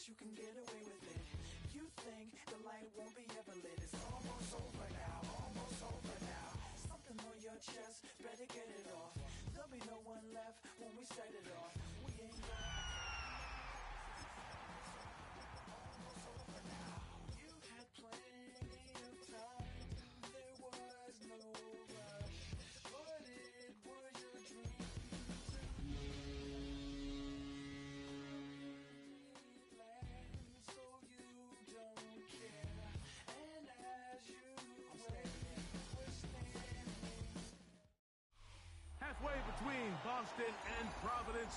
that you can get away with it. You think the light won't be ever lit. It's almost over now, almost over now. Something on your chest, better get it off. There'll be no one left when we set it off. We ain't almost over now. You had plenty of time. There was no rush, but it was your dream to so you don't care. And as you wait, we're standing. Halfway between Boston and Providence,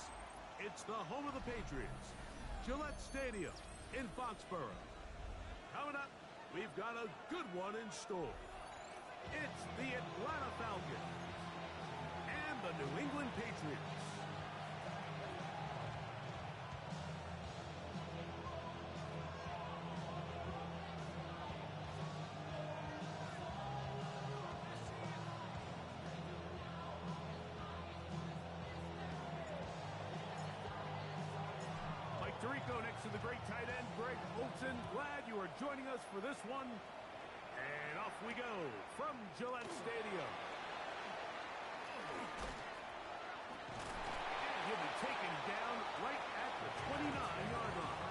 it's the home of the Patriots, Gillette Stadium in Foxborough. Coming up, we've got a good one in store. It's the Atlanta Falcons and the New England Patriots. Mike Tirico next to the great tight end, Greg Olsen. Glad you are joining us for this one. And off we go from Gillette Stadium. And he'll be taken down right at the 29-yard line.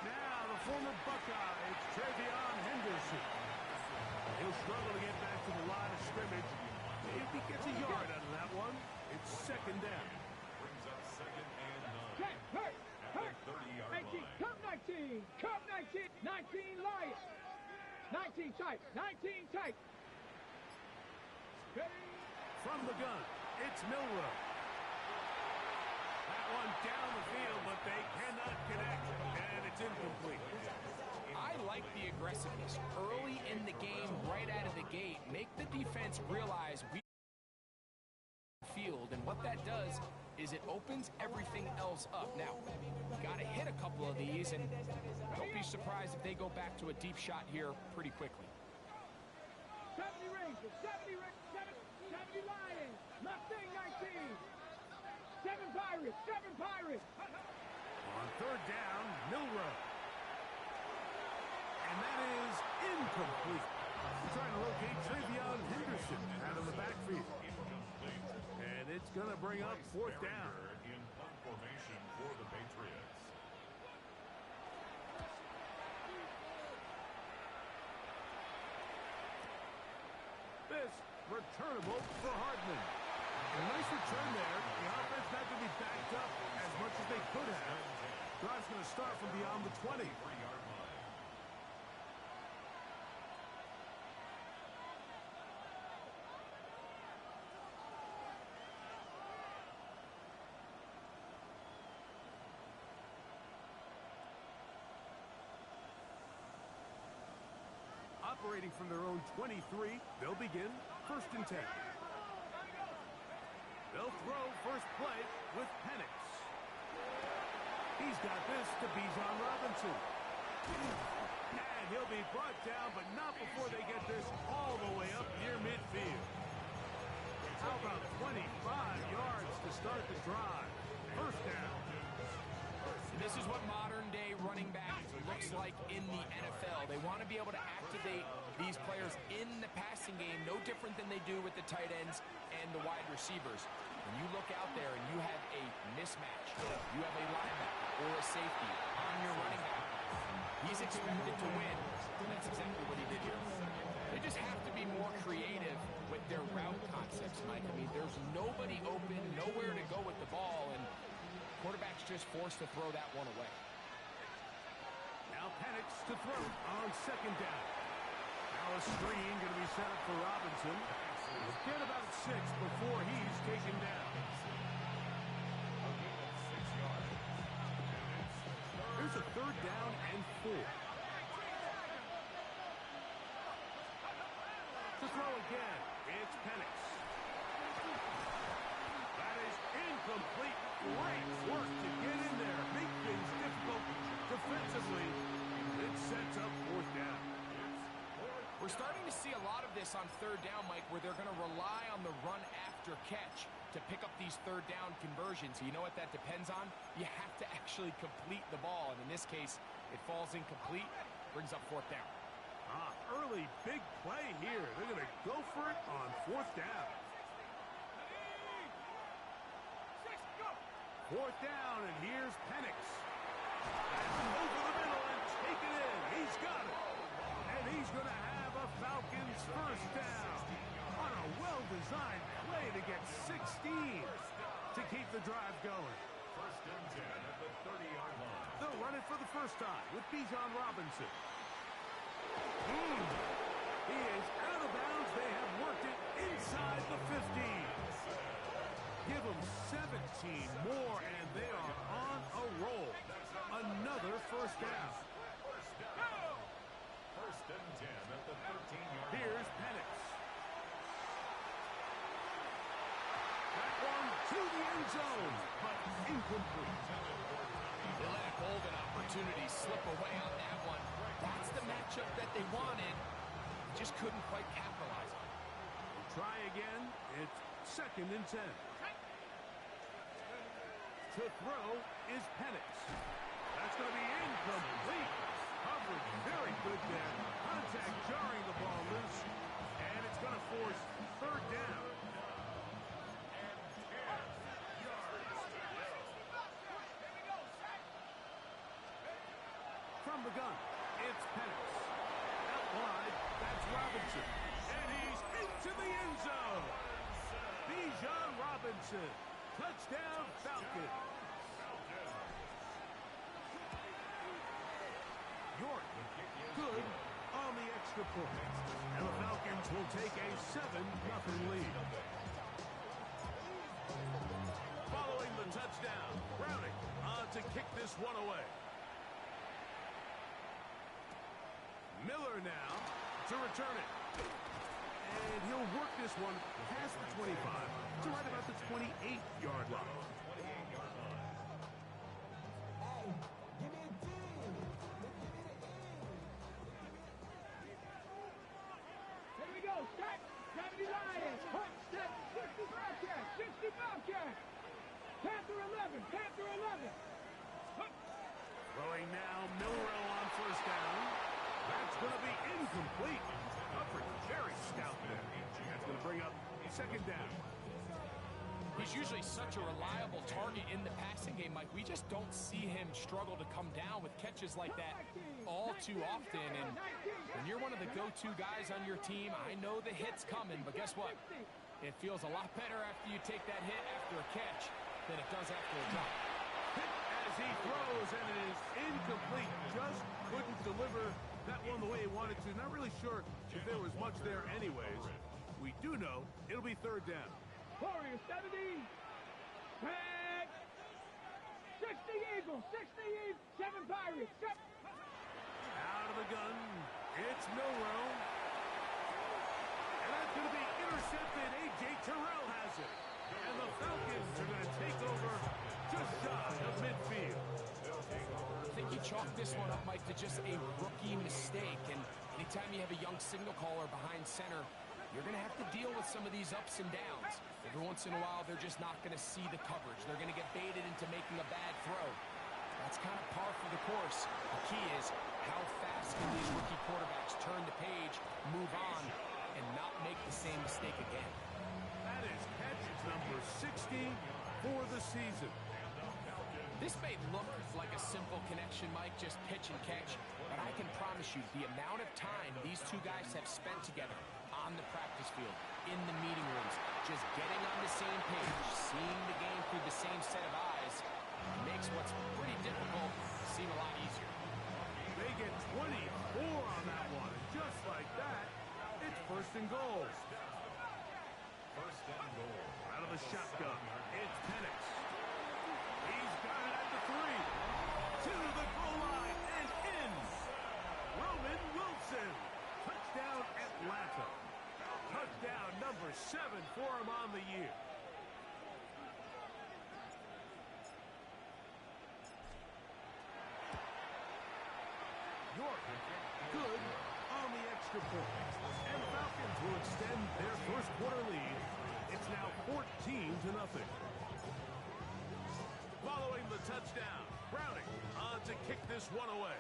Now the former Buckeye, it's Travion Henderson. He'll struggle to get back to the line of scrimmage. If he gets a yard out of that one, it's second down. Brings up second and 9 at the 30-yard line. Cup 19, Cup 19, 19 Lions. 19 tight, 19 tight. From the gun, it's Milroe. That one down the field, but they cannot connect, and it's incomplete. I like the aggressiveness early in the game, right out of the gate. Make the defense realize we field, and what that does is it opens everything else up. Now, got to hit a couple of these, and don't be surprised if they go back to a deep shot here pretty quickly. 70 Rangers, 70 Lions, Mustang 19. 7 Pirates, 7 Pirates. On third down, Milroe. And that is incomplete. Trying to locate Travion Henderson out of the backfield. And it's going to bring up fourth down. In punt formation for the Patriots. This returnable for Hardman. A nice return there. The offense had to be backed up as much as they could have. Drive's going to start from beyond the 20. 3-yard line. Operating from their own 23, they'll begin first and 10. They'll throw first play with Penix. He's got this to Bijan Robinson. And he'll be brought down, but not before they get this all the way up near midfield. How about 25 yards to start the drive? First down. This is what modern-day running back looks like in the NFL. They want to be able to activate these players in the passing game, no different than they do with the tight ends and the wide receivers. When you look out there and you have a mismatch, you have a linebacker or a safety on your running back, he's expected to win. And that's exactly what he did here. They just have to be more creative with their route concepts, Mike. I mean, there's nobody open, nowhere to go with the ball, and quarterback's just forced to throw that one away. Now Penix to throw on second down. Now a screen going to be set up for Robinson. He'll get about 6 before he's taken down. Here's a third down and 4. To throw again, It's Penix. That is incomplete. Great work to get in there. Make things difficult defensively. It sets up fourth down. We're starting to see a lot of this on third down, Mike, where they're going to rely on the run after catch to pick up these third down conversions. You know what that depends on? You have to actually complete the ball. And in this case, it falls incomplete, brings up fourth down. Early big play here. They're going to go for it on fourth down. Fourth down, and here's Penix. Over the middle and take it in. He's got it. And he's going to have a Falcons first down on a well-designed play to get 16 to keep the drive going. First and 10 at the 30-yard line. They'll run it for the first time with Bijan Robinson. He is out of bounds. They have worked it inside the 15. Give them 17 more, and they are on a roll. Another first down. First and 10 at the 13-yard line. Here's Penix. That one to the end zone, but incomplete. They let a golden opportunity slip away on that one. That's the matchup that they wanted. Just couldn't quite capitalize on it. We'll try again. It's second and 10. To throw is Penix. That's going to be incomplete. Coverage very good there. Contact jarring the ball loose. And it's going to force third down. From the gun, it's Penix. Out wide, that's Robinson. And he's into the end zone. Bijan Robinson. Touchdown, Falcons. York, good on the extra point. And the Falcons will take a 7-0 lead. Following the touchdown, Browning on to kick this one away. Miller now to return it. And he'll work this one past the 25 to right about the 28-yard line. Here we go. Set. 70 Lions. Hunt. Set. 60 Bobcats. 60 Bobcats. Panther 11. Panther 11. Hunt. Throwing now, Milrow on first down. That's going to be incomplete. Coverage very stout there. That's going to bring up second down. He's usually such a reliable target in the passing game, Mike. We just don't see him struggle to come down with catches like that all too often. And when you're one of the go-to guys on your team, I know the hit's coming, but guess what? It feels a lot better after you take that hit after a catch than it does after a drop. Hit as he throws, and it is incomplete. Just couldn't deliver that one the way he wanted to. Not really sure if there was much there anyways. We do know it'll be third down. Warriors 70. Pack. 60 Eagles. 60 Eagles. 7 Pirates. 7. Out of the gun, it's Milrow. And that's going to be intercepted. A.J. Terrell has it. And the Falcons are going to take over just shy of midfield. I think you chalk this one up, Mike, to just a rookie mistake. And anytime you have a young signal caller behind center, you're going to have to deal with some of these ups and downs. Every once in a while, they're just not going to see the coverage. They're going to get baited into making a bad throw. That's kind of par for the course. The key is how fast can these rookie quarterbacks turn the page, move on, and not make the same mistake again. That is catch number 60 for the season. This may look like a simple connection, Mike, just pitch and catch, but I can promise you the amount of time these two guys have spent together on the practice field, in the meeting rooms, just getting on the same page, seeing the game through the same set of eyes, makes what's pretty difficult seem a lot easier. They get 24 on that one, and just like that, it's first and goal. First and goal. Out of the shotgun, it's Penix. He's got it at the 3. To the goal line and in. Roman Wilson. Touchdown Atlanta. Touchdown number for him on the year. York, good on the extra point. And the Falcons will extend their first quarter lead. It's now 14-0. Following the touchdown, Browning on to kick this one away.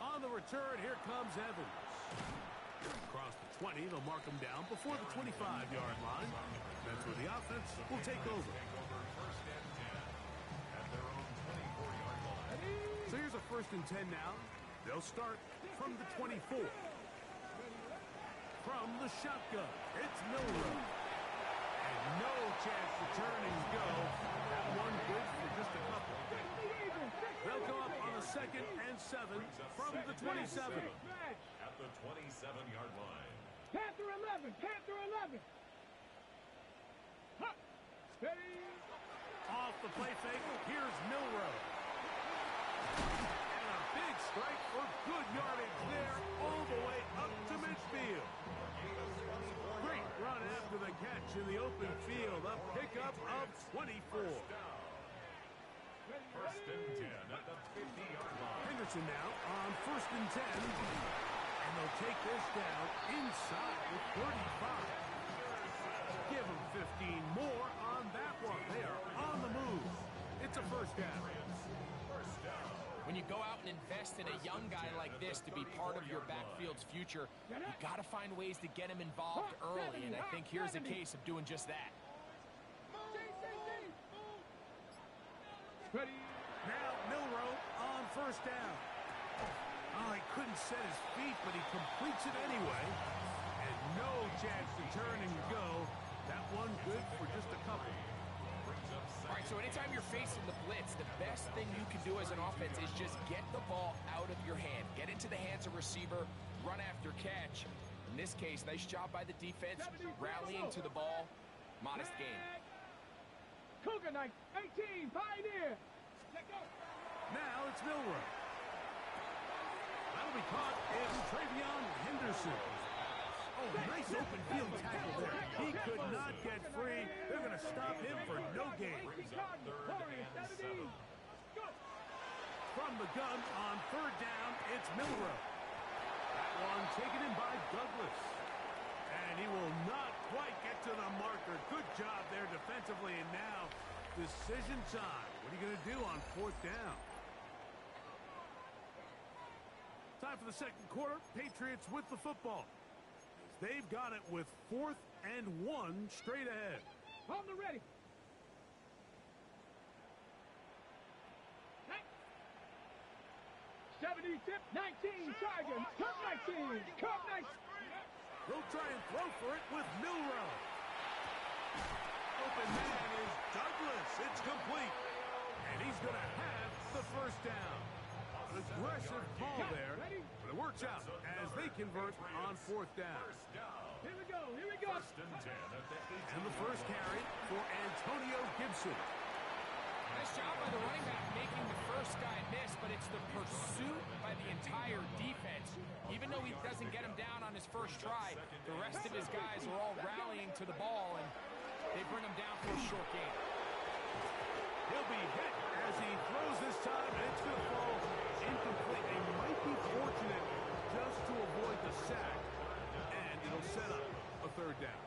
On the return, here comes Evans. Across the 20, they'll mark him down before the 25-yard line. That's where the offense will take over. So here's a 1st and 10 now. They'll start from the 24. From the shotgun, it's Milroe. And no chance to turn and go. That one good for just a couple. They'll go up on a 2nd and 7 from the 27. At the 27-yard line. Panther 11, Panther 11. Huh. Steady. Off the play fake, here's Milroe. And a big strike for good yardage there all the way up to midfield. Great run after the catch in the open field. A pickup of 24. 1st and 10 at the 50-yard line. Henderson now on 1st and 10. And they'll take this down inside with 35. Give them 15 more on that one. They are on the move. It's a 1st down. When you go out and invest in a young guy like this to be part of your backfield's future, you got to find ways to get him involved early, and I think here's a case of doing just that. Ready. Now Milroe on 1st down. Oh, he couldn't set his feet, but he completes it anyway. And no chance to turn and go. That one good for just a couple. All right, so anytime you're facing the blitz, the best thing you can do as an offense is just get the ball out of your hand. Get into the hands of receiver, run after catch. In this case, nice job by the defense, rallying to the ball. Modest gain. Cougar Knight, 18, Pioneer. Let go. Now it's Milroe. That'll be caught in Travion Henderson. Oh, nice open field tackle there. He could not get free. They're going to stop him for no gain. From the gun on 3rd down, it's Milroe. That one taken in by Douglas. And he will not quite get to the marker. Good job there defensively. And now, decision time. What are you going to do on 4th down? Time for the 2nd quarter. Patriots with the football. They've got it with 4th and 1 straight ahead. On the ready. 70 tip, 19, Tiger, Cup 19, Cup 19. They'll try and throw for it with Milroe. Open man is Douglas. It's complete. And he's going to have the 1st down. An aggressive call there, but it works out as they convert on 4th down. Here we go, here we go. 1st and 10 at the 18. And the first carry for Antonio Gibson. Nice job by the running back making the first guy miss, but it's the pursuit by the entire defense. Even though he doesn't get him down on his first try, the rest of his guys are all rallying to the ball, and they bring him down for a short gain. He'll be hit as he throws this time, and it's going to fall incomplete. They might be fortunate just to avoid the sack, and it'll set up a 3rd down.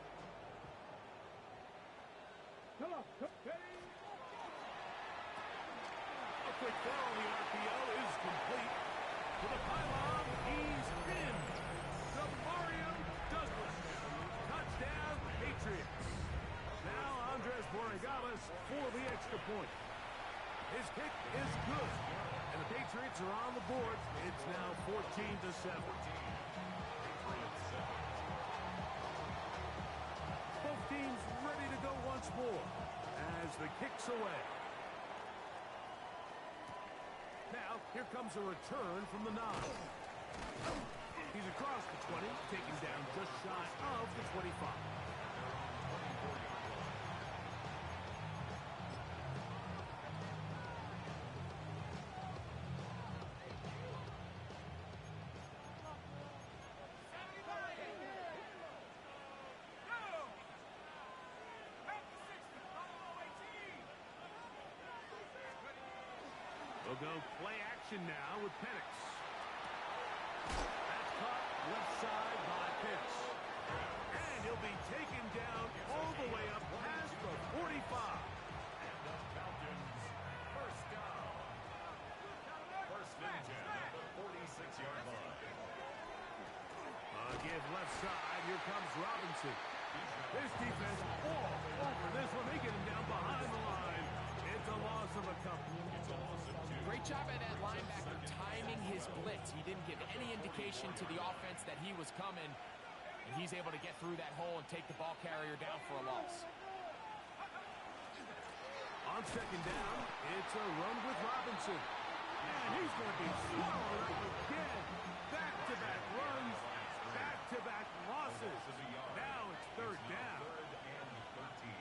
Come on, ready. A quick throw on the RPO is complete. To the pylon, he's in. Demario Douglas. Touchdown, Patriots. Now Andres Borregales for the extra point. His kick is good. And the Patriots are on the board. It's now 14-7. Both teams ready to go once more as the kick's away. Now, here comes a return from the 9. He's across the 20, taken down just shy of the 25. They'll go play action now with Penix. That's caught left side by Pitts. And he'll be taken down all the way up past the 45. And the Falcons, first down. First and 10 at the 46-yard line. Give left side. Here comes Robinson. This defense all over this one. They get him down behind the line. It's a loss of a couple. It's a loss of 2. Great job by that linebacker timing his blitz. He didn't give any indication to the offense that he was coming, and he's able to get through that hole and take the ball carrier down for a loss. On second down, it's a run with Robinson. And he's going to be swallowed up again. Back-to-back runs, back-to-back losses. Now it's third down. Third and 13.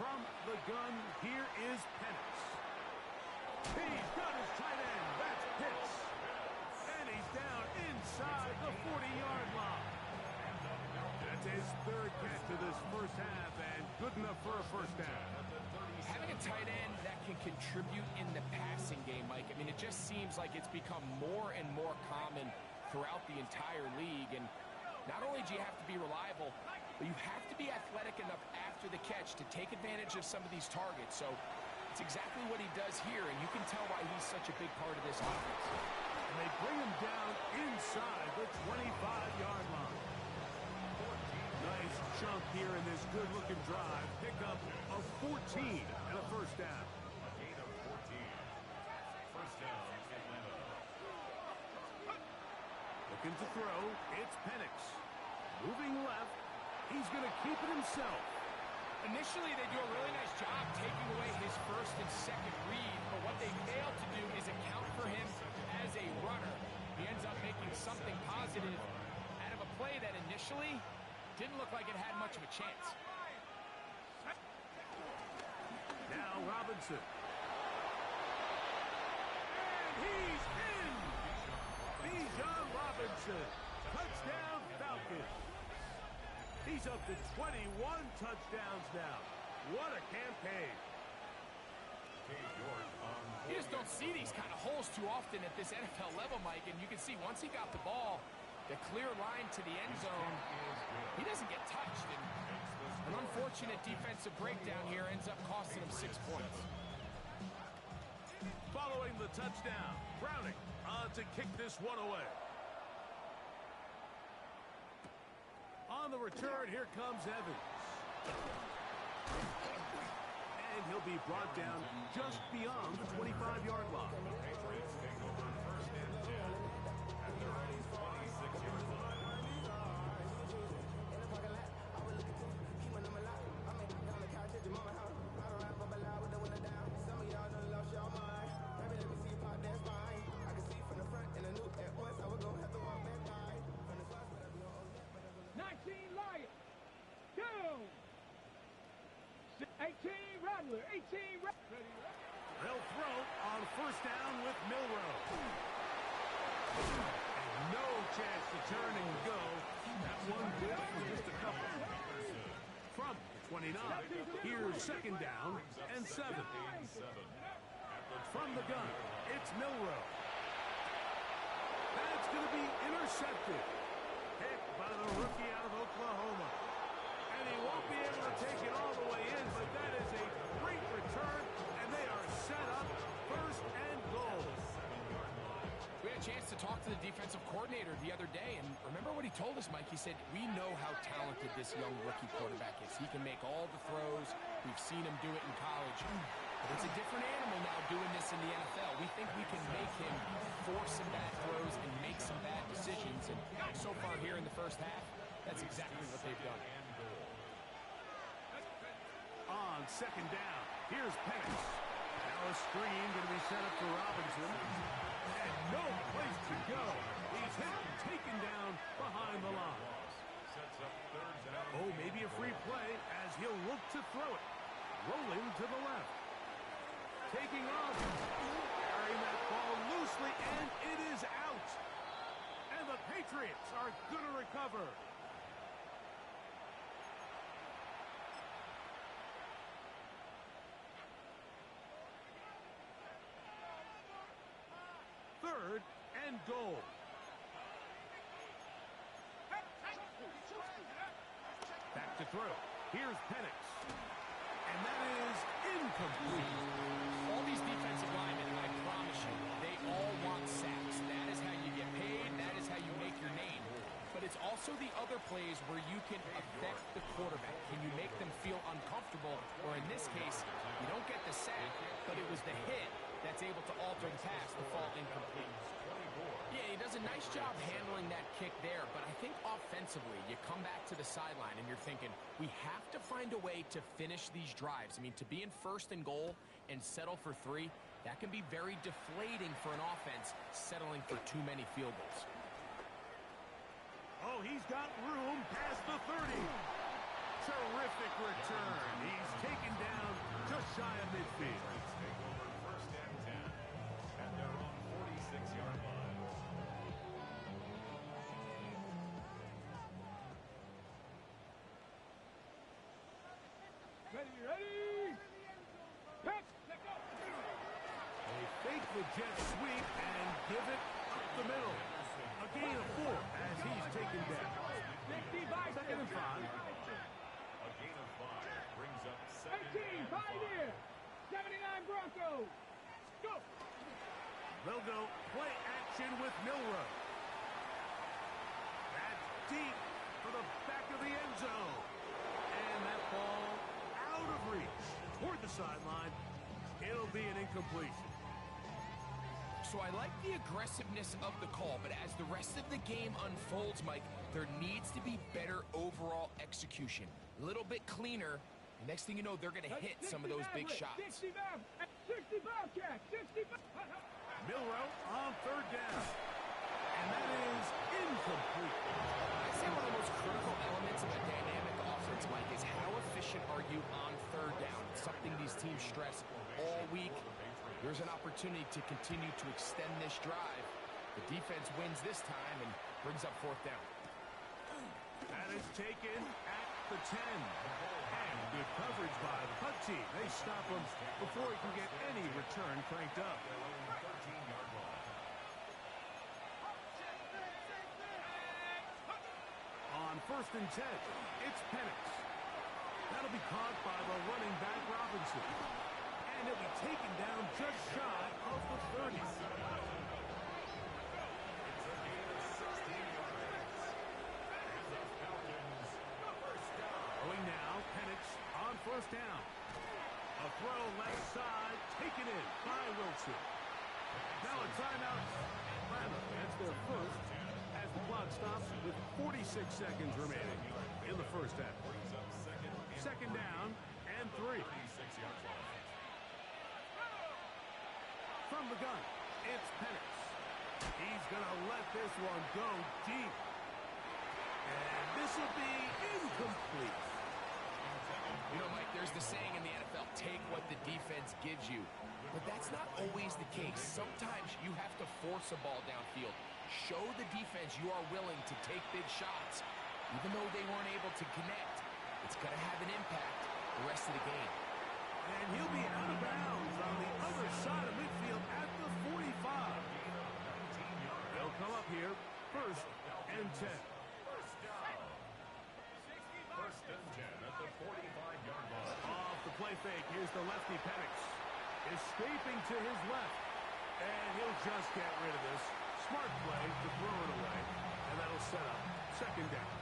From the gun, here is Penix. He's got his tight end. That's Pitts. And he's down inside the 40-yard line. That's his third catch of this first half, and good enough for a first down. Having a tight end that can contribute in the passing game, Mike, I mean, it just seems like it's become more and more common throughout the entire league. And not only do you have to be reliable, but you have to be athletic enough after the catch to take advantage of some of these targets. So it's exactly what he does here, and you can tell why he's such a big part of this offense. And they bring him down inside the 25-yard line. Nice chunk here in this good-looking drive. Pick up of 14 and a first down. A gain of 14. First down, Atlanta. Looking to throw, it's Penix. Moving left, he's going to keep it himself. Initially, they do a really nice job taking away his first and second read, but what they fail to do is account for him as a runner. He ends up making something positive out of a play that initially didn't look like it had much of a chance. Now Robinson. And he's in! Bijan Robinson. Touchdown Falcons. He's up to 21 touchdowns now. What a campaign. You just don't see these kind of holes too often at this NFL level, Mike, and you can see once he got the ball, the clear line to the end zone, he doesn't get touched. And an unfortunate defensive breakdown here ends up costing him 6 points. Following the touchdown, Browning to kick this one away. On the return, here comes Evans. And he'll be brought down just beyond the 25-yard line. Patriots take over first and 10 at their own 26-yard line. They'll throw on first down with Milroe. And no chance to turn and go. That one good for just a couple. From the 29, here's second down and 7. From the gun, it's Milroe. That's going to be intercepted. Hit by the rookie out of Oklahoma. And he won't be able to take it all the way in, but that is a great return, and they are set up first and goal. We had a chance to talk to the defensive coordinator the other day, and remember what he told us, Mike? He said, we know how talented this young rookie quarterback is. He can make all the throws. We've seen him do it in college. But it's a different animal now doing this in the NFL. We think we can make him force some bad throws and make some bad decisions. And so far here in the first half, that's exactly what they've done. On second down, here's Penix. Now a screen going to be set up for Robinson. And no place to go. He's hit and taken down behind the line. Oh, maybe a free play as he'll look to throw it. Rolling to the left. Taking off. Carrying that ball loosely, and it is out. And the Patriots are going to recover. Third and goal. Back to throw. Here's Penix. And that is incomplete. All these defensive linemen, I promise you, they all want sacks. That is how you get paid. That is how you make your name. But it's also the other plays where you can affect the quarterback. Can you make them feel uncomfortable? Or in this case, you don't get the sack, but it was the hit that's able to alter the pass to fall incomplete. Yeah, he does a nice job handling that kick there, but I think offensively, you come back to the sideline and you're thinking, we have to find a way to finish these drives. I mean, to be in first and goal and settle for 3, that can be very deflating for an offense settling for too many field goals. Oh, he's got room past the 30. Terrific return. He's taken down just shy of midfield. First and 10 at their own 46-yard line. Ready? Pitch, let go. They fake the jet sweep and give it up the middle. A gain of 4 as he's taken down. 55, Second and 5. A gain of 5 brings up 18, Pioneer. 79 Broncos. Go. They'll go play action with Milroe. That's deep for the back of the end zone. And that ball out of reach toward the sideline. It'll be an incompletion. So I like the aggressiveness of the call, but as the rest of the game unfolds, Mike, there needs to be better overall execution. A little bit cleaner. And next thing you know, they're going to hit some of those big shots. 60 Bobcat, 60 Milroe on third down. And that is incomplete. I say one of the most critical elements of a dynamic offense, Mike, is how efficient are you on third down? It's something these teams stress all week. There's an opportunity to continue to extend this drive. The defense wins this time and brings up fourth down. That is taken at the 10. And good coverage by the punt team. They stop him before he can get any return cranked up. 13-yard line. On first and 10, it's Penix. That'll be caught by the running back Robinson. And he'll be taken down just shy of the 30. It's a gain of 16 yards. And the Falcons, first down. Going now, Penix on first down. A throw left side, taken in by Wilson. Now a timeout. Atlanta, that's their first, as the clock stops with 46 seconds remaining in the first half. Brings up Second down and 3. 36-yard line. From the gun, it's Penix. He's going to let this one go deep. And this will be incomplete. You know, Mike, there's the saying in the NFL, take what the defense gives you. But that's not always the case. Sometimes you have to force a ball downfield. Show the defense you are willing to take big shots. Even though they weren't able to connect, it's going to have an impact the rest of the game. And he'll be out of bounds on the other side of midfield at the 45. They'll come up here, first and 10. First down. First and 10 at the 45-yard line. Off the play fake, here's the lefty Penix. Escaping to his left. And he'll just get rid of this. Smart play to throw it away. And that'll set up second down.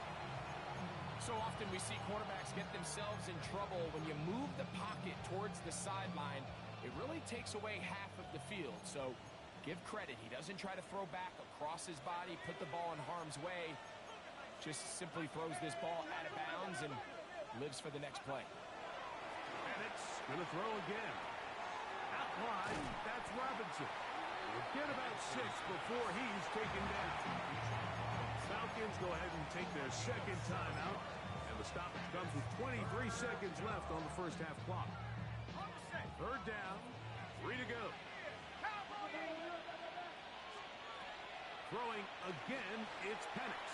So often we see quarterbacks get themselves in trouble when you move the pocket towards the sideline. It really takes away half of the field. So give credit. He doesn't try to throw back across his body, put the ball in harm's way. Just simply throws this ball out of bounds and lives for the next play. Penix going to throw again. Out wide, that's Robinson. We'll get about 6 before he's taken down. Falcons go ahead and take their second timeout. And the stoppage comes with 23 seconds left on the first half clock. Third down, 3 to go. Throwing again, it's Penix.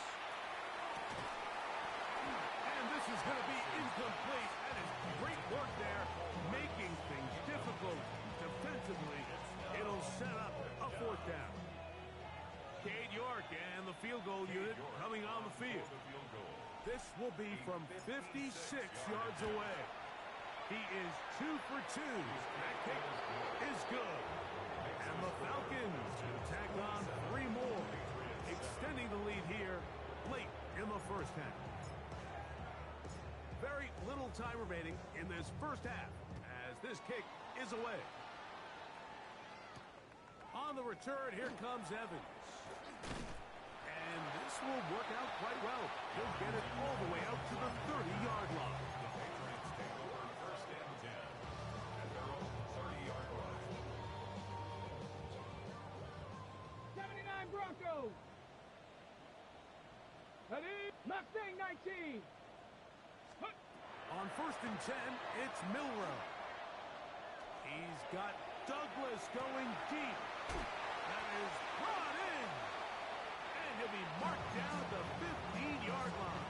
And this is going to be incomplete. That is great work there, making things difficult defensively. It'll set up a fourth down. Cade York and the field goal unit coming on the field. This will be from 56 yards away. He is 2 for 2. That kick is good. And the Falcons tack on 3 more, extending the lead here late in the first half. Very little time remaining in this first half as this kick is away. On the return, here comes Evans. And this will work out quite well. He'll get it all the way out to the 30-yard line. The Patriots take over first and 10 at their own 30-yard line. 79 Broncos. Ready? Mustang 19. On first and 10, it's Milroe. He's got Douglas going deep. That is brought in. And he'll be marked down at the 15-yard line.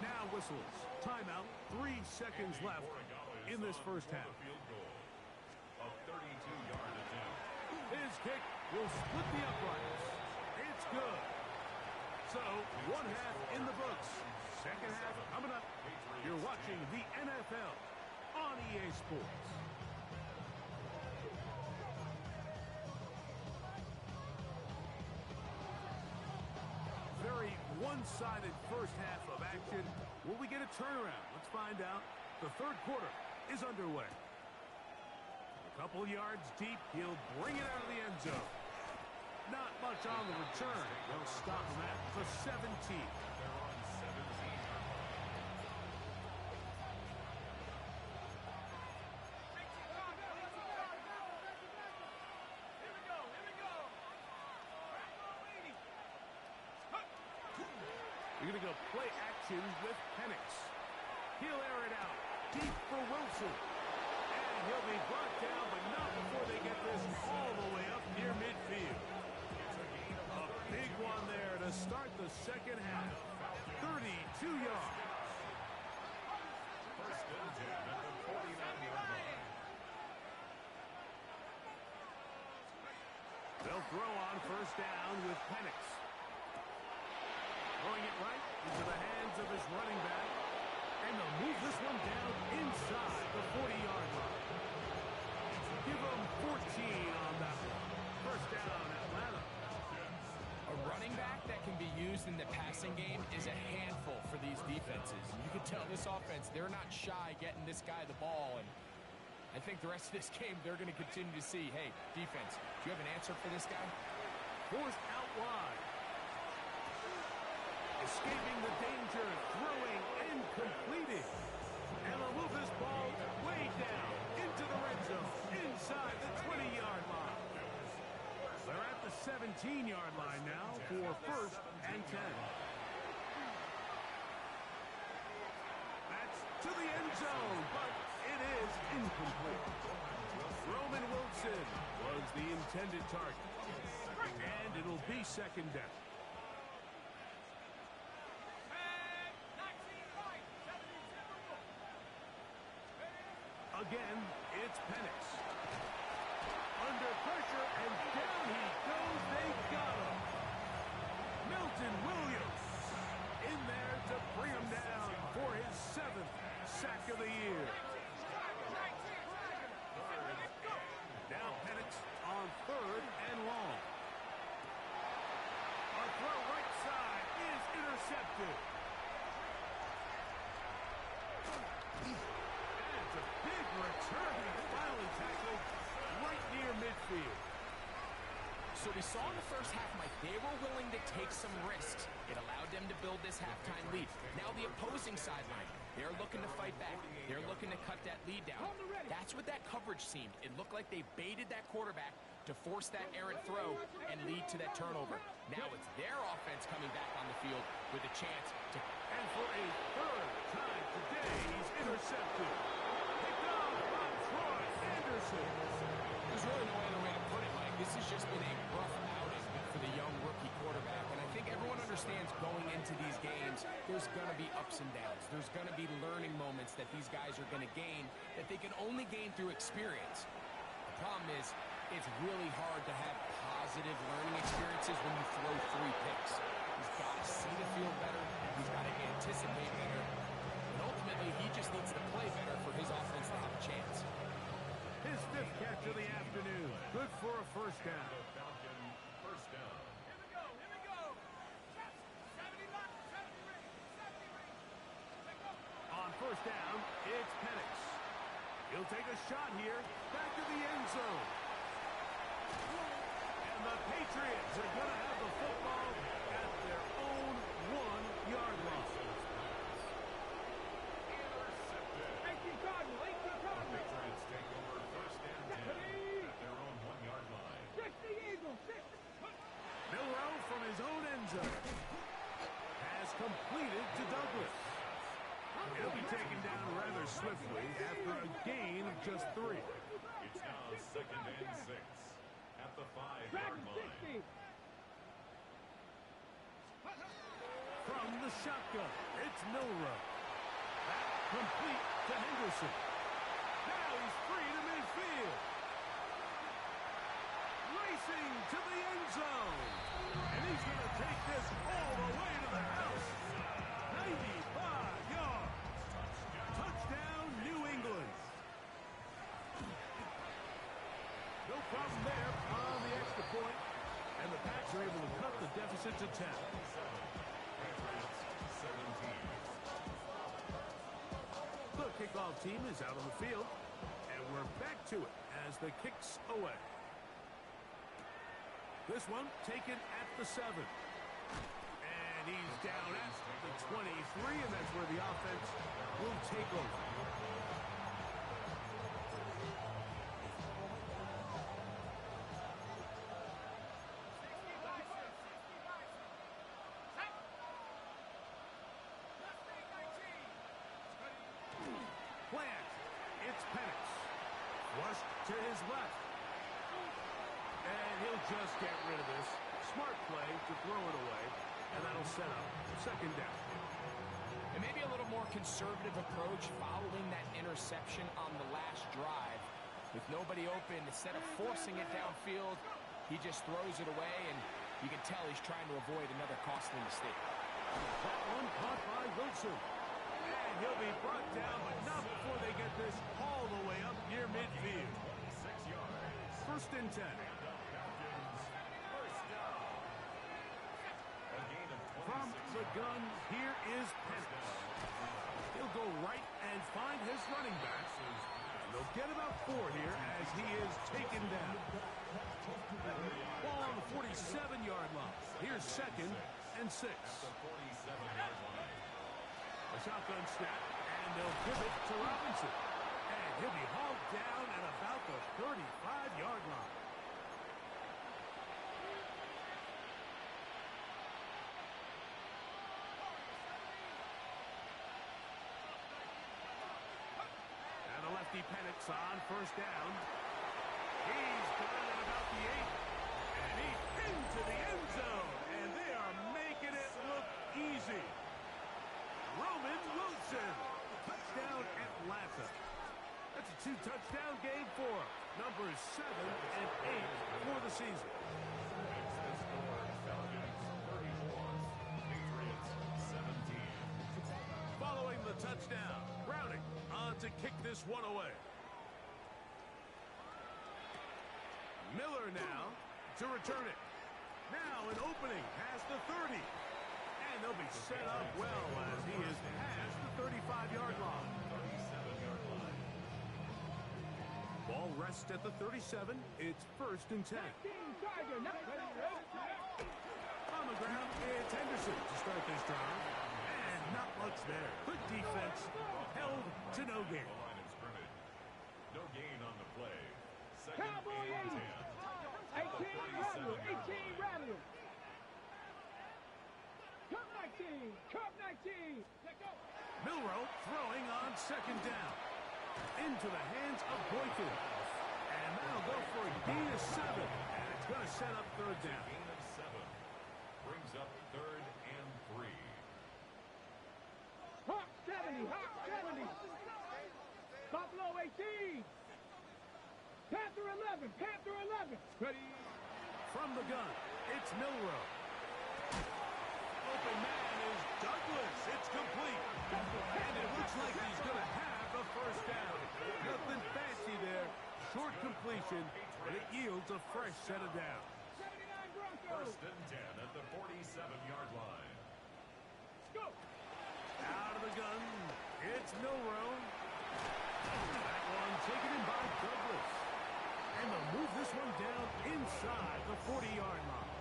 Now whistles. Timeout. 3 seconds left in this first half. Field goal of 32-yard attempt. His kick will split the uprights. It's good. So, one half in the books. Second half coming up. You're watching the NFL on EA Sports. Very one-sided first half of action. Will we get a turnaround? Let's find out. The third quarter is underway. A couple yards deep, he'll bring it out of the end zone. Not much on the return. They'll stop him at the 17. They're on 17. You're going to go play action with Penix. He'll air it out deep for Wilson. And he'll be brought down, but not before they get this all the way up near midfield. A big one there to start the second half. 32 yards. First and 10 at the 49-yard line. They'll throw on first down with Penix. Throwing it right into the hands of his running back. And they'll move this one down inside the 40-yard line. Give them 14 on that one. First down, Atlanta. A running back that can be used in the passing game is a handful for these defenses. You can tell this offense, they're not shy getting this guy the ball. And I think the rest of this game, they're going to continue to see, hey, defense, do you have an answer for this guy? Forced out wide. Escaping the danger, throwing and completing. And they'll move this ball way down into the red zone, inside the 20-yard line. They're at the 17-yard line now for first and 10. That's to the end zone, but it is incomplete. Roman Wilson was the intended target. And it'll be second down. Again, it's Penix. Under pressure, and down he goes. They got him. Milton Williams in there to bring him down for his 7th sack of the year. Now Penix on third and long. A throw right side is intercepted. A big return. He finally tackled right near midfield. So we saw in the first half, Mike, they were willing to take some risks. It allowed them to build this halftime lead. Now the opposing sideline, they're looking to fight back. They're looking to cut that lead down. That's what that coverage seemed. It looked like they baited that quarterback to force that errant throw and lead to that turnover. Now it's their offense coming back on the field with a chance to... And for a third time today, he's intercepted. Picked off by Troy Anderson. There's really no other way to put it, Mike. This has just been a rough outing for the the young rookie quarterback. And I think everyone understands going into these games, there's going to be ups and downs. There's going to be learning moments that these guys are going to gain that they can only gain through experience. The problem is, it's really hard to have positive learning experiences when you throw 3 picks. He's got to see the field better. He's got to anticipate better. And ultimately, he just needs to play better for his offense to have a chance. His 5th catch of the afternoon. Good for a first down. The Falcon first down. Here we go. 70 ring. Let go. On first down, it's Penix. He'll take a shot here. Back to the end zone. And the Patriots are going to have the football at their own 1-yard line. Intercepted. 18 Cardinal. Patriots take over first and 10 at their own 1-yard line. 60 Eagles. 60. Milrow from his own end zone has completed to Douglas. He'll be taken down rather swiftly after a gain of just 3. It's now 2nd and 6 at the 5-yard Dragon line. 60. From the shotgun, it's Milrow. Back complete to Henderson. Now he's free to midfield. Racing to the end zone. And he's going to take this all the way to the house. 95 yards. Touchdown, New England. No problem there on the extra point. And the Pats are able to cut the deficit to 10. Patriots 17. The kickoff team is out on the field. And we're back to it as the kick's away. This one taken at the 7. And he's down at the 23, and that's where the offense will take over. Plant. It's Penix. Flushed to his left. And he'll just get rid of this. Smart play to throw it away. And that'll set up 2nd down. And maybe a little more conservative approach following that interception on the last drive. With nobody open, instead of forcing it downfield, he just throws it away, and you can tell he's trying to avoid another costly mistake. That one caught by Wilson. And he'll be brought down, but not before they get this all the way up near midfield. 6 yards. 1st and 10. Falcons first down. A gain of 26. From the gun, here is Penix. He'll go right and find his running backs. And they'll get about 4 here as he is taken down. Ball on the 47-yard line. Here's 2nd and 6. The 47-yard line. A shotgun snap, and they'll give it to Robinson. And he'll be hauled down at about the 35-yard line. And the lefty Penix on first down. He's got it at about the 8. And he's into the end zone. And they are making it look easy. Roman Wilson. Touchdown, Atlanta. That's a 2-touchdown game for him. Numbers 7 and 8 for the season. Makes the score Falcons 34. Patriots 17. Following the touchdown, Browning on to kick this one away. Miller now to return it. Now an opening past the 30. And they'll be set up well as he is past the 35-yard line. 37-yard line. Ball rests at the 37. It's 1st and 10. Tiger. Not ready to go. On the ground, it's Henderson to start this drive. And not much there. Good defense. Held to no gain. The line of scrimmage. No gain on the play. 2nd Cowboy and 80. 10. 18 Rattler. 18 Rattler. Cup 19. Cup 19. Let go. Milrow throwing on 2nd down. Into the hands of Boykin. And that'll go for a gain of 7. And it's going to set up 3rd down. Gain of 7. Hawk 70. Buffalo 18. Panther 11. Panther 11. Ready. From the gun, it's Milroe. Open man is Douglas. It's complete. And it looks like he's going to have a first down. Nothing fancy there. Short completion, but it yields a fresh set of downs. 79 Broncos. First and 10 at the 47-yard line. Go. Out of the gun, it's Milroe. That one taken in by Douglas. And they'll move this one down inside the 40-yard line.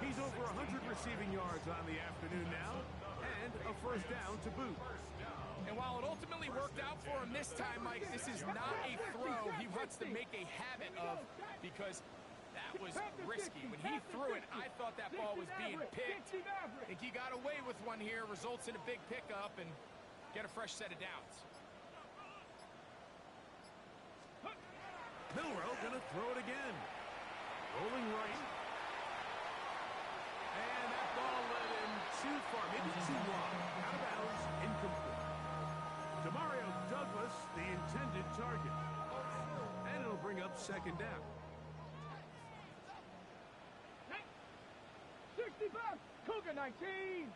He's over 100 receiving yards on the afternoon now, and a first down to boot. And while it ultimately worked out for him this time, Mike, this is not a throw he wants to make a habit of, because that was risky. When he threw it, I thought that ball was being picked. I think he got away with one here, results in a big pickup, and get a fresh set of downs. Milroe gonna throw it again. Rolling right. And that ball led him too far, maybe too long. Out of bounds, incomplete. Demario Douglas, the intended target. And it'll bring up second down. 65. Cougar 19.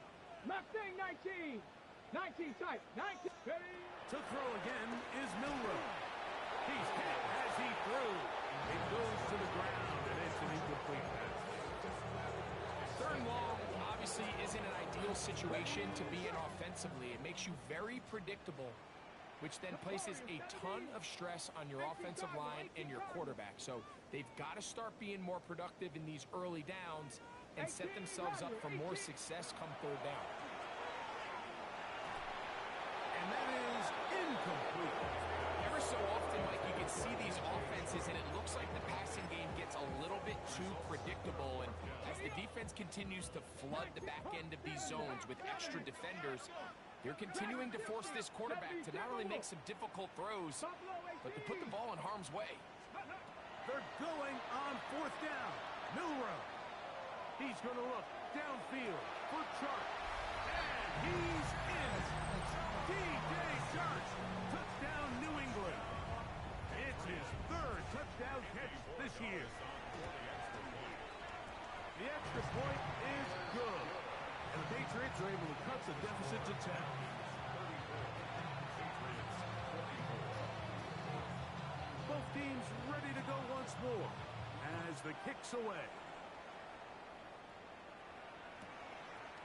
Mustang 19. 19 tight. 19. Ready. To throw again is Milroe. He's hit as he threw. It goes to the ground, and it's an incomplete pass. Third and long obviously isn't an ideal situation to be in offensively. It makes you very predictable, which then places a ton of stress on your offensive line and your quarterback. So they've got to start being more productive in these early downs and set themselves up for more success come third down. And that is incomplete. Ever so often, Mike, you can see these offenses, and it looks like the passing game gets a little bit too predictable. And as the defense continues to flood the back end of these zones with extra defenders, they're continuing to force this quarterback to not only make some difficult throws, but to put the ball in harm's way. They're going on fourth down. Milroe. He's going to look downfield for Chark. And he's in. D.J. Chark. Touchdown, New England. It's his third touchdown catch this year. The extra point is good. And the Patriots are able to cut the deficit to 10. Both teams ready to go once more as the kick's away.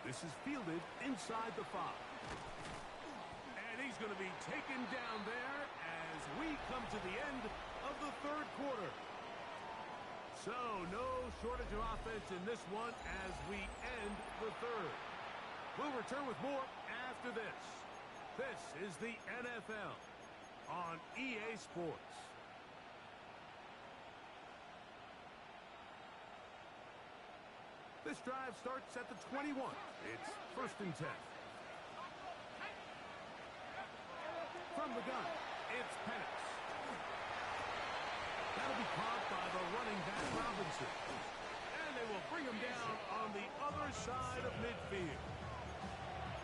This is fielded inside the 5. And he's going to be taken down there as we come to the end of the third quarter. So, no shortage of offense in this one as we end the third. We'll return with more after this. This is the NFL on EA Sports. This drive starts at the 21. It's first and 10. From the gun, it's Penix. That'll be caught by the running back Robinson. And they will bring him down on the other side of midfield.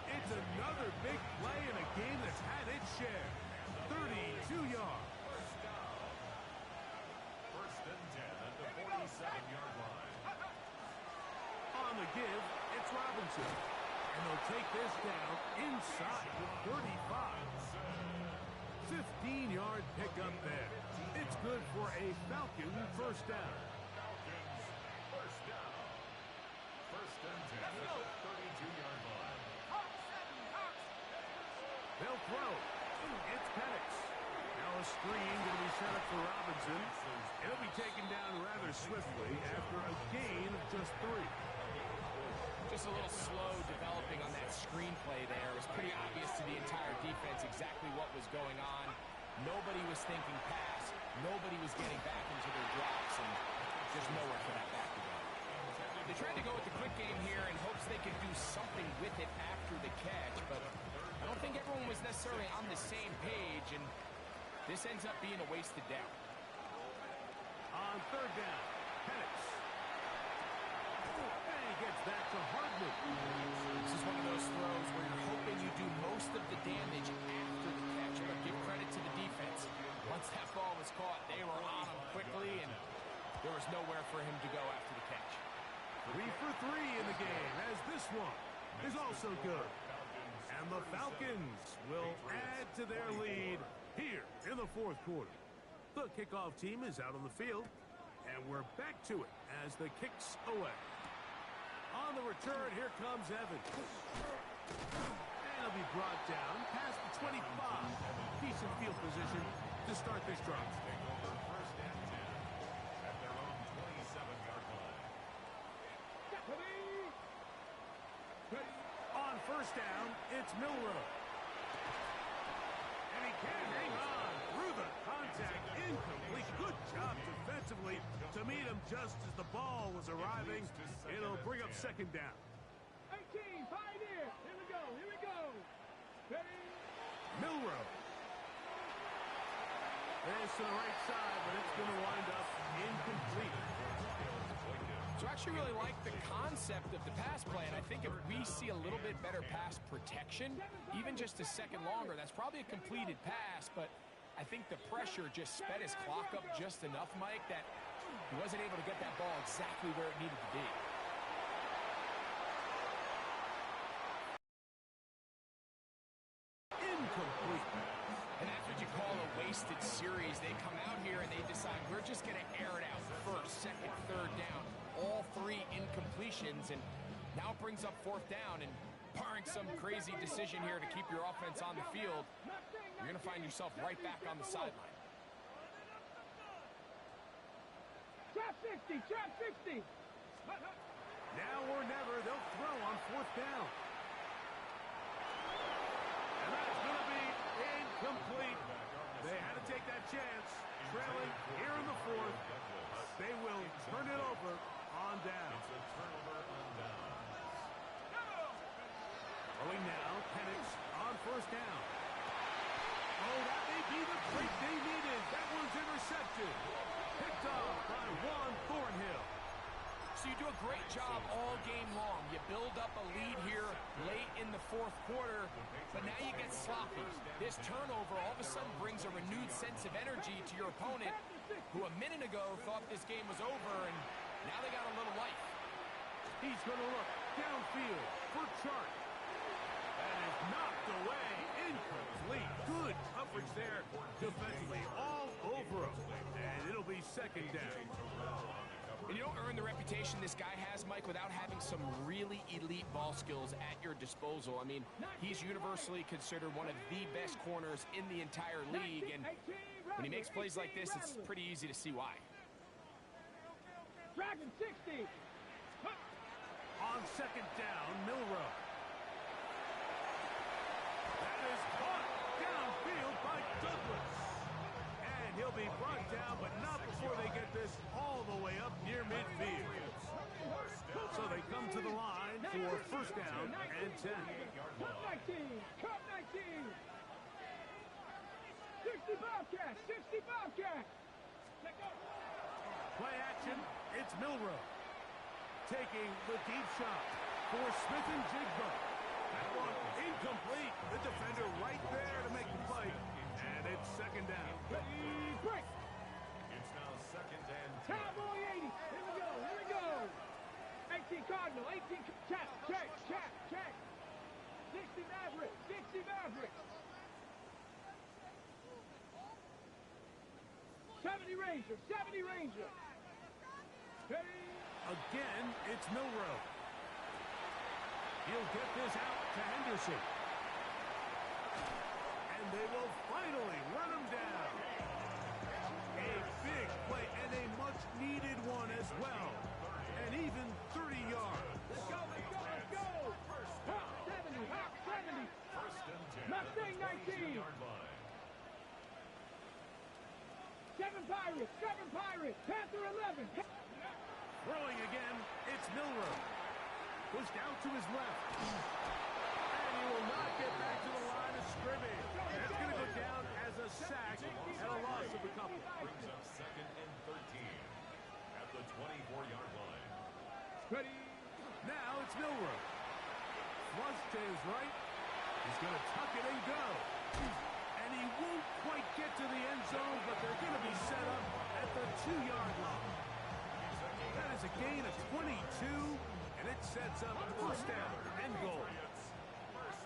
It's another big play in a game that's had its share. 32 yards. First and 10 at the 47-yard line. On the give, it's Robinson. And they'll take this down inside the 35. 15-yard pickup there. It's good for a Falcon first down. First down. First and 10 at the 32-yard line. They'll throw. It's Penix. Now a screen going to be set up for Robinson. He'll be taken down rather swiftly after a gain of just 3. Just a little slow developing on that screenplay there. It was pretty obvious to the entire defense exactly what was going on. Nobody was thinking pass. Nobody was getting back into their drops, and just nowhere for that back to go. They tried to go with the quick game here in hopes they could do something with it after the catch, but I don't think everyone was necessarily on the same page, and this ends up being a wasted down. On third down, Penix. And gets that to Hardman. This is one of those throws where you're hoping you do most of the damage after the catch. But give credit to the defense. Once that ball was caught, they were on him quickly, and there was nowhere for him to go after the catch. 3 for 3 in the game, as this one is also good. And the Falcons will add to their lead here in the fourth quarter. The kickoff team is out on the field, and we're back to it as the kick's away. On the return, here comes Evans. And he'll be brought down past the 25. Decent field position to start this drive. Take over first and 10 at their own 27-yard line. On first down, it's Milroe. And he can't hang on through the contact. Incomplete. Good job defensively to meet him just as the ball was arriving. It'll bring up second down. 18, Pioneer. Here we go. Here we go. Ready? Milroe. This to the right side, but it's going to wind up incomplete. So I actually really like the concept of the pass play, and I think if we see a little bit better pass protection, even just a second longer, that's probably a completed pass, but I think the pressure just sped his clock up just enough, Mike, that he wasn't able to get that ball exactly where it needed to be. Incomplete. And that's what you call a wasted series. They come out here and they decide we're just going to air it out first, second, third down. All 3 incompletions, and now it brings up fourth down, and barring some crazy decision here to keep your offense on the field, you're going to find yourself right back on the sideline. Trap 60, trap 60. Now or never, they'll throw on fourth down. And that's going to be incomplete. They had to take that chance, trailing here in the fourth. They will turn it over on down. It's a turnover on downs. Throwing now, Penix on first down. Oh, that may be the break they needed. That one's intercepted. Picked off by Juan Thornhill. So you do a great job all game long. You build up a lead here late in the fourth quarter, but now you get sloppy. This turnover all of a sudden brings a renewed sense of energy to your opponent, who a minute ago thought this game was over, and now they got a little life. He's going to look downfield for Chark. That is knocked away. Incomplete. Good coverage there defensively all over him. And it'll be second down. And you don't earn the reputation this guy has, Mike, without having some really elite ball skills at your disposal. I mean, he's universally considered one of the best corners in the entire league, and when he makes plays like this, it's pretty easy to see why. Dragon 60. On second down, Milroe. That is caught downfield by Douglas. And he'll be brought down, but not before they get this all the way up near midfield. So they come to the line for first down and 10. Cup 19. Cup 19. 60 Bobcats. 60 Bobcats. Play action. It's Milroe. Taking the deep shot for Smith and Jigba. That one incomplete. The defender right there to make the play. And it's second down. Ready, break. It's now second and 10. Cowboy 80. Here we go. Here we go. 18 Cardinal. 18. Check, check, check, check. 60 Maverick. 60 Maverick. 70 Ranger. 70 Ranger. Ready. Again, it's Milroe. He'll get this out to Henderson. And they will finally run him down. A big play and a much-needed one as well. And even 30 yards. Let's go, let's go, let's go. Hawk 70, Hawk 70. First and 10. Mustang 19. 18-yard line. 7 Pirates, 7 Pirates. Panther 11. Throwing again, it's Milroe. Pushed out to his left. And he will not get back to the line of scrimmage. That's going to go down as a sack and a loss of a couple. Brings up second and 13 at the 24-yard line. Ready. Now it's Milrow. Flush to his right. He's going to tuck it and go. And he won't quite get to the end zone, but they're going to be set up at the 2-yard line. That is a gain of 22, and it sets up first down and goal.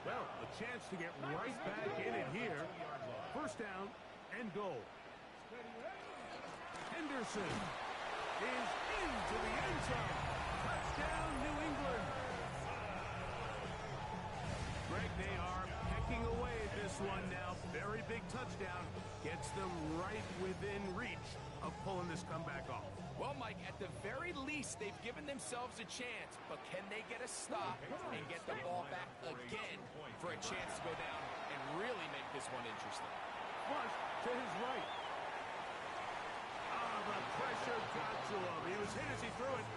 Well, a chance to get right back in it here. First down and goal. Henderson is into the end zone. Touchdown, New England. Greg, they are pecking away at this one now. Very big touchdown. Gets them right within reach of pulling this comeback off. Well, Mike, at the very least, they've given themselves a chance, but can they get a stop and get the ball back again for a chance to go down and really make this one interesting? Flush to his right. The pressure got to him. He was hit as he threw it.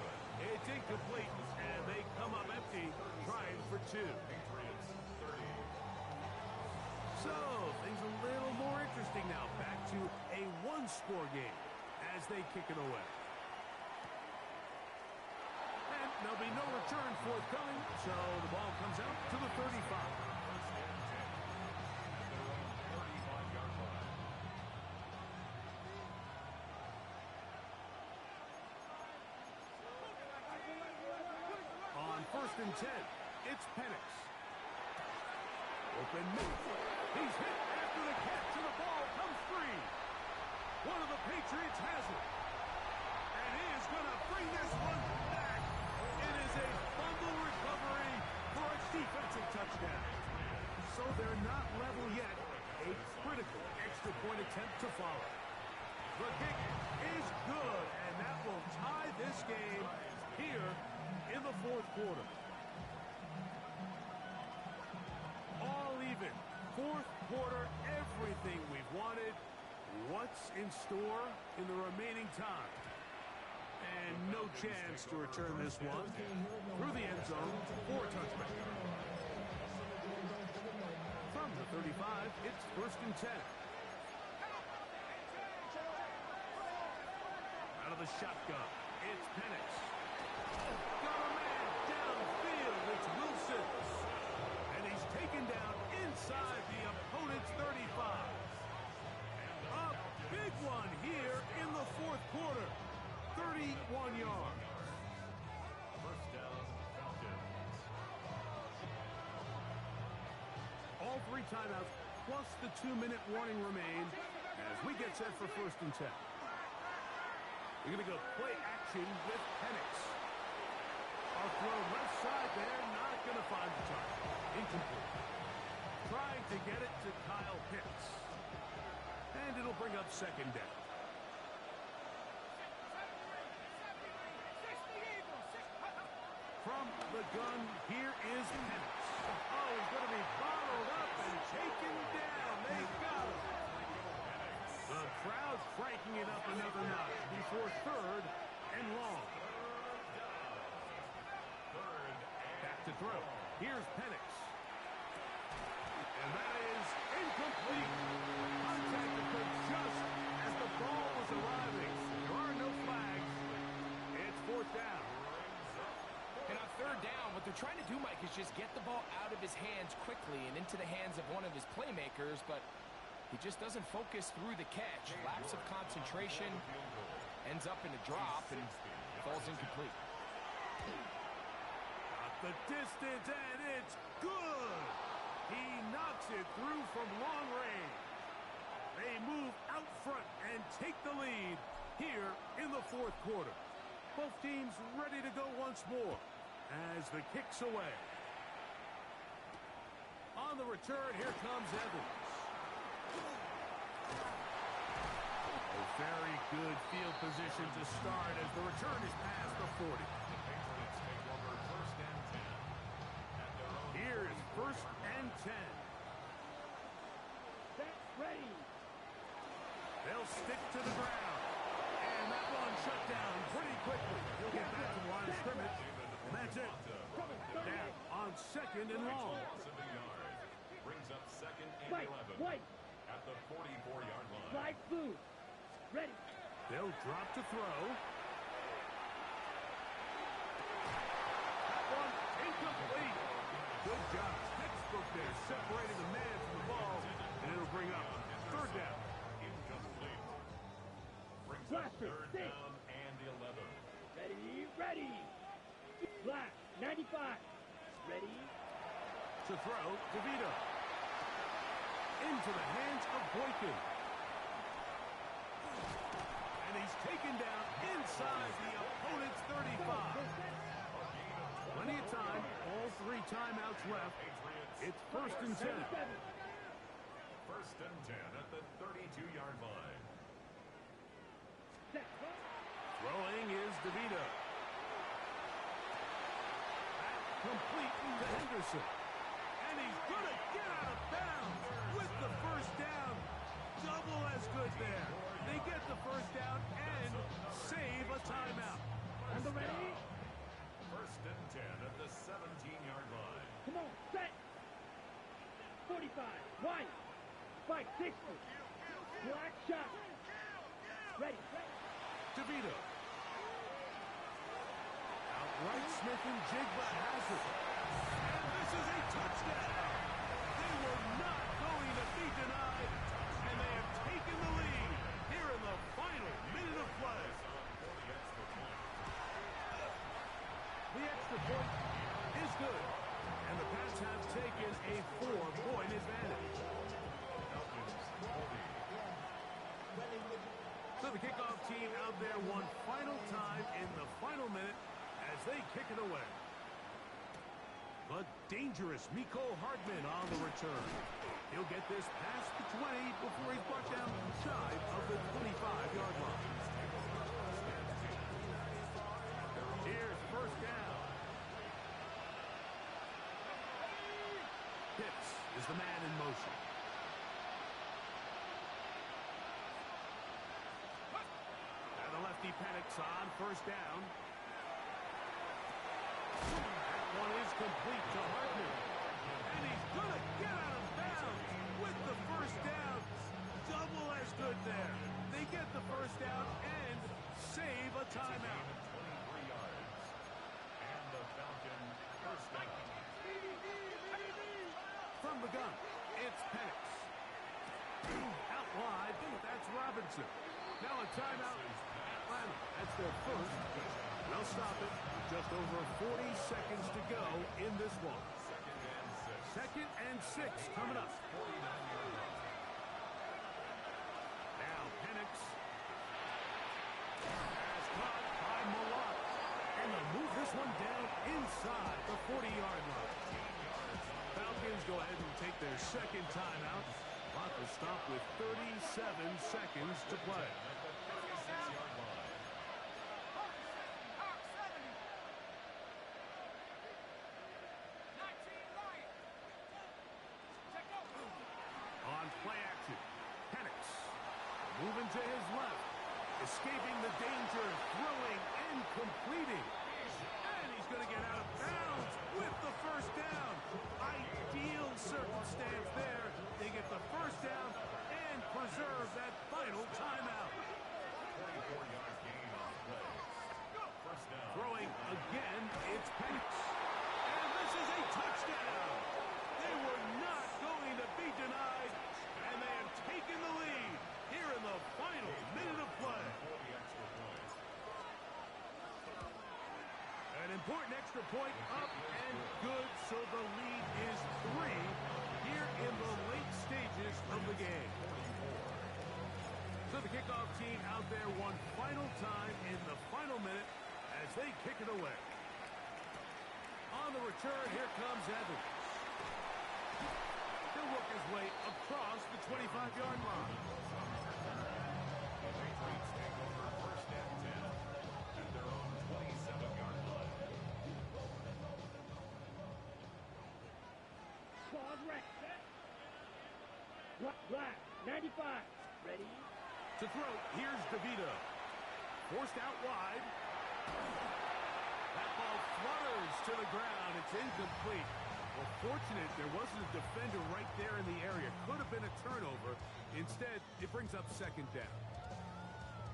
It's incomplete, and they come up empty, trying for 2. So, things a little more interesting now. Back to a 1-score game as they kick it away. And there'll be no return forthcoming, so the ball comes out to the 35. On 1st and 10, it's Penix. Open move. He's hit after the catch, and the ball comes free. One of the Patriots has it. And he is going to bring this one back. It is a fumble recovery for a defensive touchdown. So they're not level yet. A critical extra point attempt to follow. The kick is good, and that will tie this game here in the 4th quarter. All even. 4th quarter, everything we've wanted. What's in store in the remaining time? And no chance to return this one through the end zone for a touchback. From the 35, it's 1st and 10. Out of the shotgun, it's Penix. Got a man downfield, it's Wilson. And he's taken down inside the opponent's 35. A big one here in the 4th quarter. 31 yards. First down, Falcons. All 3 timeouts plus the 2-minute warning remain as we get set for 1st and 10. We're going to go play action with Penix. A throw left side there, not going to find the target. Incomplete. Trying to get it to Kyle Pitts. And it'll bring up 2nd down. From the gun, here is Penix. Oh, he's going to be bottled up and taken down. They got him. The crowd cranking it up another notch before 3rd and long. Back to throw. Here's Penix. And that is incomplete. Contact occurred just as the ball was arriving. There are no flags. It's 4th down. And on 3rd down, what they're trying to do, Mike, is just get the ball out of his hands quickly and into the hands of one of his playmakers, but he just doesn't focus through the catch. Lapse of concentration, ends up in a drop, and falls incomplete. Got the distance, and it's good. He knocks it through from long range. They move out front and take the lead here in the 4th quarter. Both teams ready to go once more as the kick's away. On the return, here comes Evans. A very good field position to start as the return is past the 40. The Patriots take over 1st and 10. At their own Here is 1st and 10. Set, ready. They'll stick to the ground. And that one shut down pretty quickly. He'll get back to the line of scrimmage. And that's it. Now on 2nd and long. loss of a yard. Brings up 2nd and Fight, 11. fight. At the 44-yard line. Slide through. Ready. They'll drop to throw. That Incomplete. Good job. Textbook there, separating the man from the ball, and it'll bring up third down. Incomplete. Brings up third down and 11. Ready. Black, 95. Ready. To throw, DeVito. Into the hands of Boykin. And he's taken down inside the opponent's 35. Plenty of time, all 3 timeouts left. It's first and 10. First and 10 at the 32-yard line. Throwing is DeVito. Complete to Henderson. And he's going to get out of bounds with the first down. Double as good there. They get the first down and save a timeout. On the ready. First and 10 at the 17-yard line. Come on, set. 45, wide. 560. Black shot. Ready. DeVito. Outright Smith and Jigba has it. And this is a touchdown. They were not going to be denied. And they have taken the lead here in the final minute of play. The extra point is good. And the Pats have taken a 4-point advantage. So the kickoff team out there one final time in the final minute as they kick it away. But dangerous Mecole Hardman on the return. He'll get this past the 20 before he's brought down shy of the 25-yard line. Here's first down. Pitts is the man in motion. And the lefty Penix on first down. That one is complete to Hardman. And he's going to get out of bounds with the first down. Double as good there. They get the first down and save a timeout. 23 yards. And the Falcons first down. From the gun, it's Penix. Out wide, that's Robinson. Now a timeout. Atlanta, that's their first. They'll stop it. Just over 40 seconds to go in this one. Second and 6 coming up. Now Penix. Has caught by Malott. And they'll move this one down inside the 40-yard line. Falcons go ahead and take their second timeout. Clock will stop with 37 seconds to play. On play action, Penix moving to his left, escaping the danger, throwing and completing. And he's going to get out of bounds with the first down. Ideal circumstance there. They get the first down and preserve that final timeout. 44-yard gain on the play. First down. Throwing again, it's Penix. And this is a touchdown. They were not going to be denied, and they have taken the lead here in the final minute of play. An important extra point up and good, so the lead is 3 here in the late stages of the game. So the kickoff team out there one final time in the final minute as they kick it away. On the return, here comes Evans. He'll work his way across the 25-yard line. The Patriots take over first and 10 at their own 27-yard line. Pause, right. Black, 95. Ready. To throw, here's DeVito. Forced out wide. That ball flutters to the ground. It's incomplete. Well, fortunate there wasn't a defender right there in the area. Could have been a turnover. Instead, it brings up second down.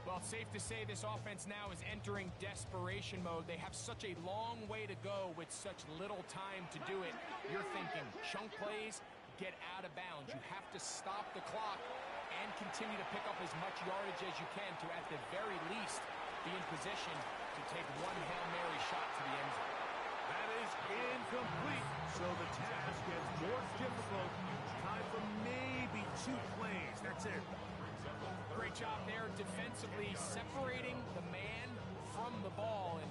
Well, it's safe to say this offense now is entering desperation mode. They have such a long way to go with such little time to do it. You're thinking chunk plays, get out of bounds. You have to stop the clock and continue to pick up as much yardage as you can to, at the very least, be in position to take one Hail Mary shot to the end zone. That is incomplete, so the task gets more difficult. Time for maybe 2 plays. That's it. Great job there defensively, separating the man from the ball. And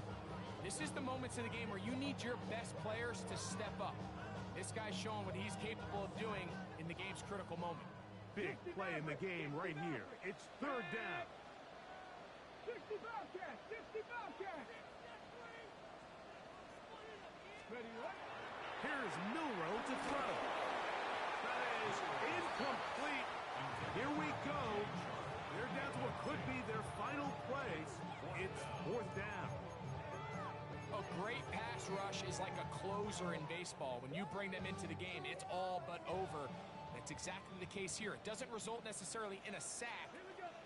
this is the moments in the game where you need your best players to step up. This guy's showing what he's capable of doing in the game's critical moment. Big play in the game right here. It's 3rd down. 60 Bobcats, 60 Bobcats. Ready, what? Here's Milrow to throw. That is incomplete. Here we go. They're down to what could be their final play. It's 4th down. A great pass rush is like a closer in baseball. When you bring them into the game, it's all but over. That's exactly the case here. It doesn't result necessarily in a sack,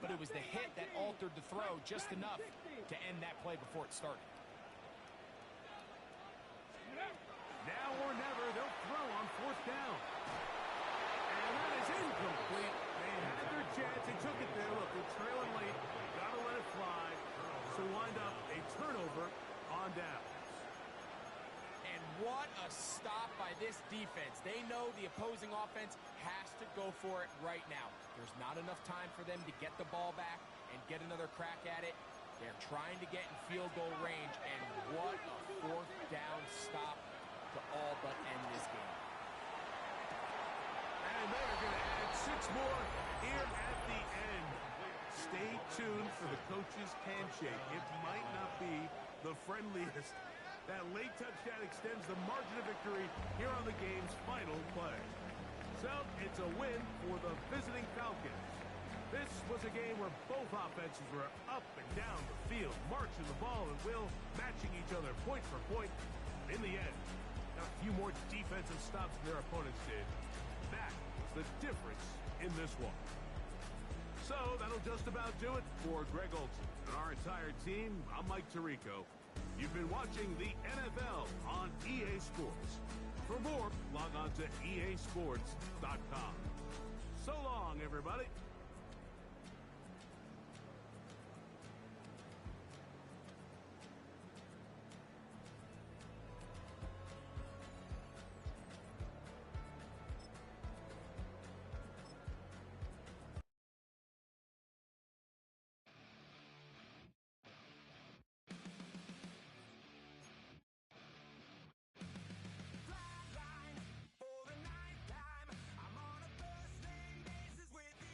but it was the hit that altered the throw just enough to end that play before it started. Now or never, they'll throw on 4th down. And that is incomplete. They had their chance. They took it there. Look, they're trailing late. Got to let it fly. So wind up a turnover on downs. And what a stop by this defense. They know the opposing offense has to go for it right now. There's not enough time for them to get the ball back and get another crack at it. They're trying to get in field goal range, and what a 4th down stop to all but end this game. And they're going to add 6 more here at the end. Stay tuned for the coach's handshake. It might not be the friendliest. That late touchdown extends the margin of victory here on the game's final play. So it's a win for the visiting Falcons. This was a game where both offenses were up and down the field, marching the ball and will, matching each other point for point. In the end, a few more defensive stops than their opponents did. That was the difference in this one. So that'll just about do it for Greg Olsen and our entire team. I'm Mike Tirico. You've been watching the NFL on EA Sports. For more, log on to easports.com. So long, everybody. For the ninth time, I'm on a first name basis with the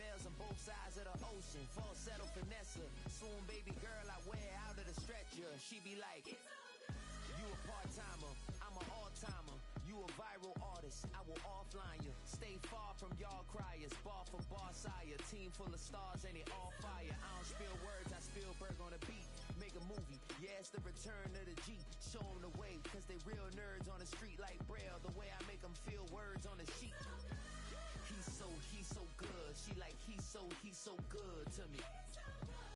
bells on both sides of the ocean. Falsetto finesse. Swoon baby girl, I wear out of the stretcher. She be like, you a part-timer, I'm an all-timer. You a viral artist, I will offline you. Stay far from y'all criers. Bar for bar sire. Team full of stars and it all fire. I don't spill words, I Spielberg on a beat. Make a movie, yeah, it's the return of the G. Show them the way, cause they real nerds on the street like Braille. The way I make them feel words on the sheet. He's so good. She like, he's so good to me.